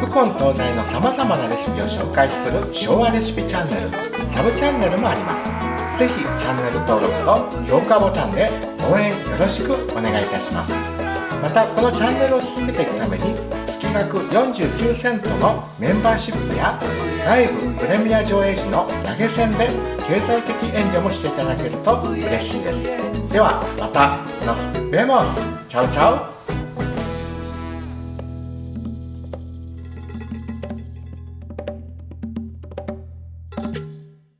古今東西のさまざまなレシピを紹介する昭和レシピチャンネル、サブチャンネルもあります。ぜひチャンネル登録と評価ボタンで応援よろしくお願いいたします。またこのチャンネルを続けていくために月額49セントのメンバーシップやライブプレミア上映時の投げ銭で経済的援助もしていただけると嬉しいです。ではまた、nos vemos! チャウチャウ